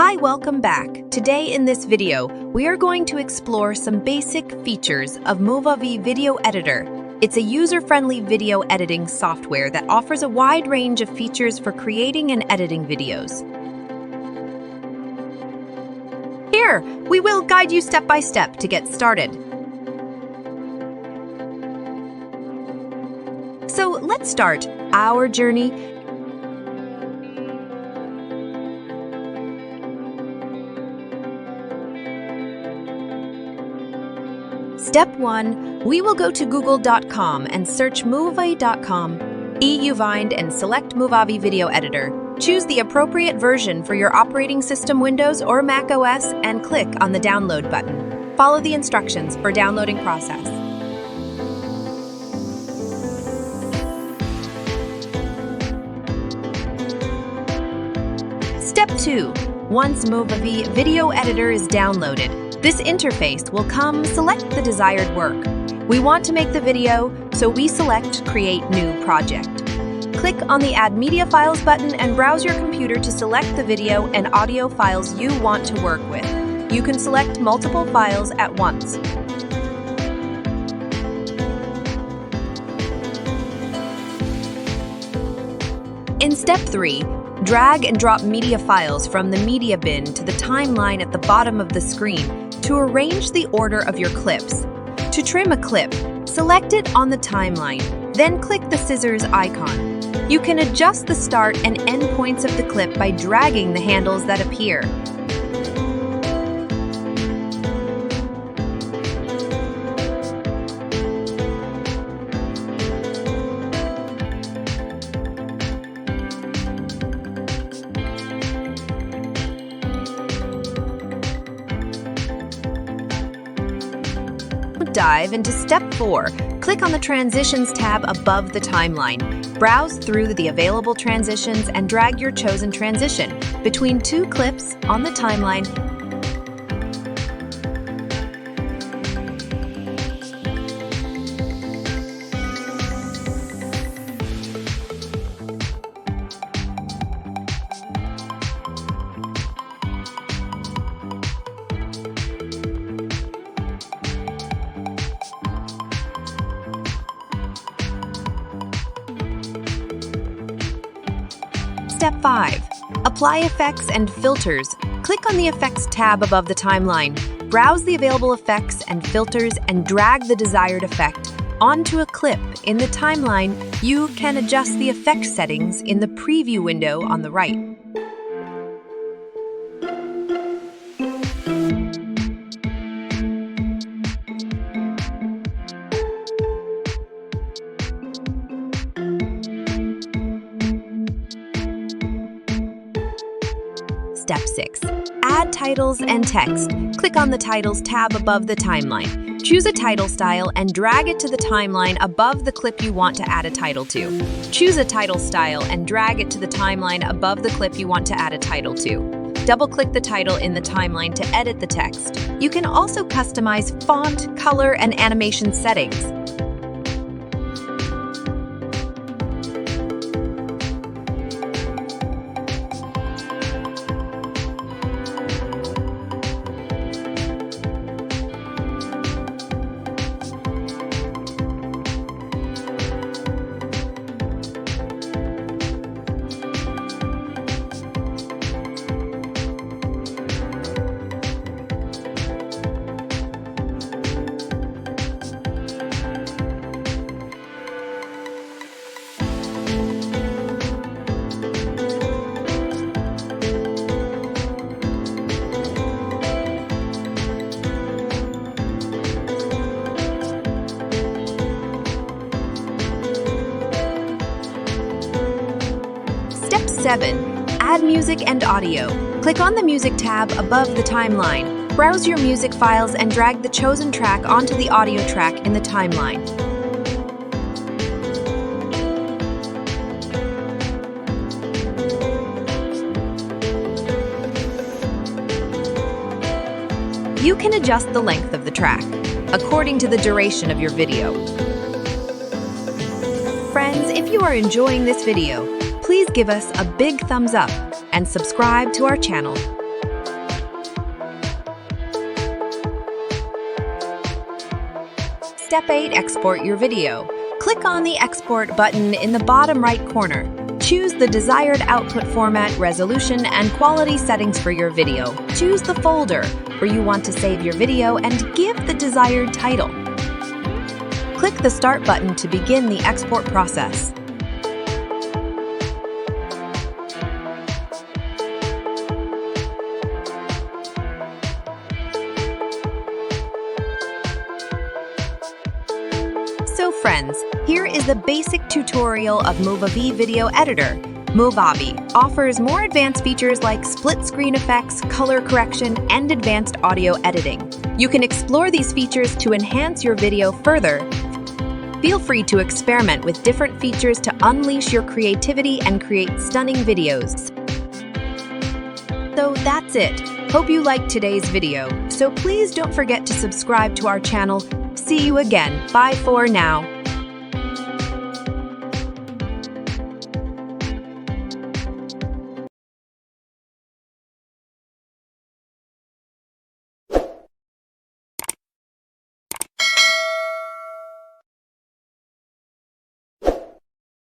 Hi, welcome back. Today in this video, we are going to explore some basic features of MOVAVI Video Editor. It's a user-friendly video editing software that offers a wide range of features for creating and editing videos. Here, we will guide you step by step to get started. So let's start our journey. Step 1, we will go to google.com and search movavi.com, find and select MOVAVI Video Editor. Choose the appropriate version for your operating system Windows or Mac OS and click on the download button. Follow the instructions for downloading process. Step 2, once MOVAVI Video Editor is downloaded, this interface will come select the desired work. We want to make the video, so we select Create New Project. Click on the Add Media Files button and browse your computer to select the video and audio files you want to work with. You can select multiple files at once. In Step 3, drag and drop media files from the media bin to the timeline at the bottom of the screen to arrange the order of your clips. To trim a clip, select it on the timeline, then click the scissors icon. You can adjust the start and end points of the clip by dragging the handles that appear. Dive into Step 4. Click on the Transitions tab above the timeline. Browse through the available transitions and drag your chosen transition between two clips on the timeline. Step 5. Apply effects and filters. Click on the Effects tab above the timeline. Browse the available effects and filters and drag the desired effect onto a clip in the timeline. You can adjust the effect settings in the preview window on the right. Step 6. Add titles and text. Click on the Titles tab above the timeline. Choose a title style and drag it to the timeline above the clip you want to add a title to. Choose a title style and drag it to the timeline above the clip you want to add a title to. Double-click the title in the timeline to edit the text. You can also customize font, color, and animation settings. Step 7. Add music and audio. Click on the Music tab above the timeline. Browse your music files and drag the chosen track onto the audio track in the timeline. You can adjust the length of the track according to the duration of your video. Friends, if you are enjoying this video, please give us a big thumbs up and subscribe to our channel. Step 8. Export your video. Click on the Export button in the bottom right corner. Choose the desired output format, resolution, and quality settings for your video. Choose the folder where you want to save your video and give the desired title. Click the Start button to begin the export process. So friends, here is the basic tutorial of MOVAVI Video Editor. MOVAVI offers more advanced features like split screen effects, color correction, and advanced audio editing. You can explore these features to enhance your video further. Feel free to experiment with different features to unleash your creativity and create stunning videos. So that's it. Hope you liked today's video. So please don't forget to subscribe to our channel. See you again. Bye for now.